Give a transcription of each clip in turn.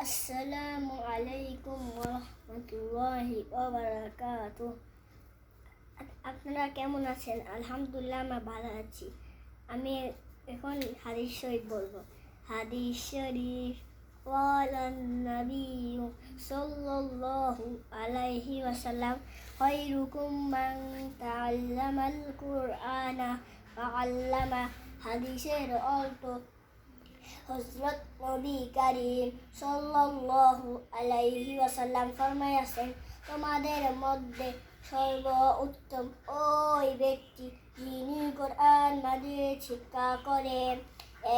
আসসালামু আলাইকুম ওয়া রাহমাতুল্লাহি ওয়া বারাকাতুহু। আপনারা কেমন আছেন? আলহামদুলিল্লাহ, আমরা ভালো আছি। আমি এখন হাদিস শরীফ বলবো। হাদিস শরীফ ওয়ালান নবিয়্যু সাল্লাল্লাহু আলাইহি ওয়াসাল্লাম খায়রুকুম মান তাআল্লামাল কুরআনা ওয়া আল্লামা। হাদিসের অর্থ, হযরত নবী করিম সাল্লাল্লাহু আলাইহি ওয়াসাল্লাম ফরমাইয়াছেন, তোমাদের মধ্যে সর্বোত্তম ওই ব্যক্তি যিনি কোরআন মাজিদ শিক্ষা করেন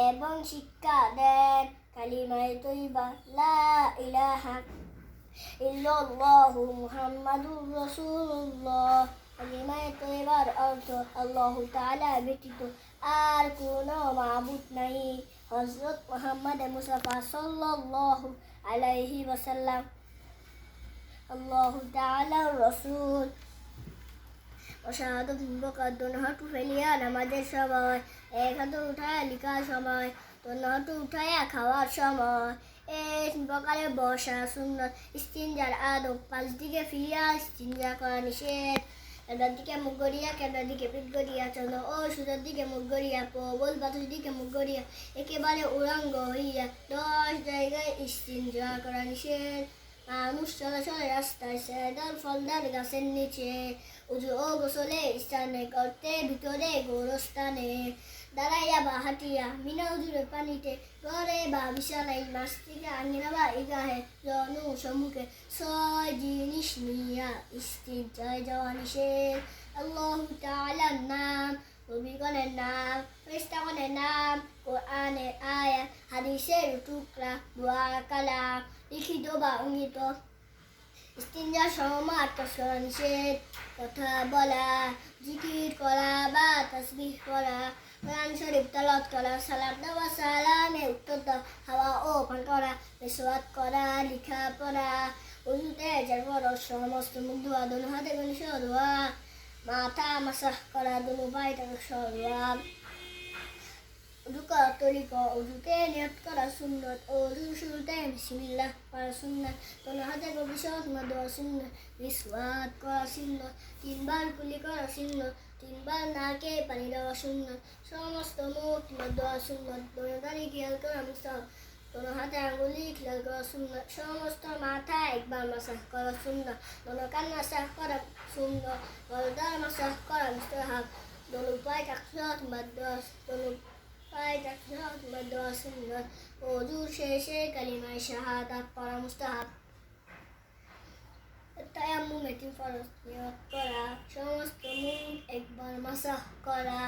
এবং শিক্ষা দেন কালিমায়ে তয়্যিবা লা ইলাহা ইল্লাল্লাহু মুহাম্মাদুর রাসূলুল্লাহ। কালিমায়ে তয়্যিবার অর্থ আল্লাহ তাআলা ব্যতীত আর কোনো মাবুদ নাই। হযরত মুহাম্মদ মুস্তাফা সাল্লাল্লাহু আলাইহি ওয়াসাল্লাম আল্লাহ তাআলার রাসূল। শাহাদাত মুবারকাত দোনো হাঁটু ফেলিয়া নামাজের সময়, এক হাতে উঠায়া লিখার সময়, দোনো হাঁটু উঠায়া খাওয়ার সময়। এই প্রকারে বসা সুন্নত। ইস্তিনজার আদব, পাঁচ দিকে ফিরিয়া ইস্তিনজা করা নিষেধ। কেবলার দিকে মুখ গড়িয়া, কেবলার দিকে পিঠ গড়িয়া চলো ও সুতার দিকে মুখ গড়িয়া, প্রবল বাতাসের দিকে মুখ গড়িয়া একেবারে উলঙ্গ হইয়া 10 জায়গায় ইস্তিনজা করা নিষেধ। মানুষ চলাচলের রাস্তায়, সেদার ফলদার গাছের নিচে, উজু ও গোসলে স্থানে, গর্তের ভিতরে গোরস্থানে, দাঁড়াইয়া বা হাঁটিয়া, বিনা উজুরে পানিতে, ঘরে বা বিছানায়, মাছ থেকে আঙিনা বা ইগাহে, জনু সম্মুখে 6 জিনিস নিয়া ইস্তিনজায় যাওয়া নিষেধ। আল্লাহু তাআলার নাম, নবীগণের নাম, ফেরেশতাগণের নাম, কোরআনের আয়াত, হাদিসের টুকরা, দোয়ার কালাম, লিখিত বা অঙ্কিত। ইস্তিনজার সময় আটকাজ করা নিষেধ। কথা বলা, জিকির করা বা তাসবিহ করা, কোরআন শরীফ তেলাওয়াত করা, সালাম দেওয়া, সালামে উত্তর দেওয়া, হাওয়া ও পান করা, মেসওয়াক করা, লেখা পড়া, উযুতে যাওয়ার সমস্ত মুখ ধোয়া, দোনো হাতে গণিত ধোয়া, মাথা মাসাহ করা, দোনো পায়ে ধোয়া। উযু করার তরিকা, উযুতে নিয়ত করা সুন্নত, উযুর শুরুতে বিসমিল্লাহ পড়া সুন্নত, দোনো হাতে গভীর দেওয়া সুন্নত, মিসওয়াক করা সুন্নত, 3 বার কুলি করা সুন্নত, 3 বার নাকে পানি দেওয়া সুন্নত, সমস্ত মুখ দেওয়া সুন্নত, দোনো দাড়ি খেয়াল করা মুস্তাহাব, দোনো হাতে আঙ্গুলি খেয়াল করা সুন্নত, সমস্ত মাথা একবার মাসাহ করা সুন্নত, দোনো কান মাসাহ করা সুন্নত, গলদার মাসাহ করা মুস্তাহাব, দোনো পায়ে তাকবীরাত দেওয়া, দোনো পায়ে তাকবীরাত দেওয়া সুন্নত, ওযুর শেষে কালিমায়ে শাহাদাত পড়া মুস্তাহাব। তায়াম্মুমে 3 ফরজ, নিয়ত করা, সমস্ত মুখ একবার মাসাহ করা।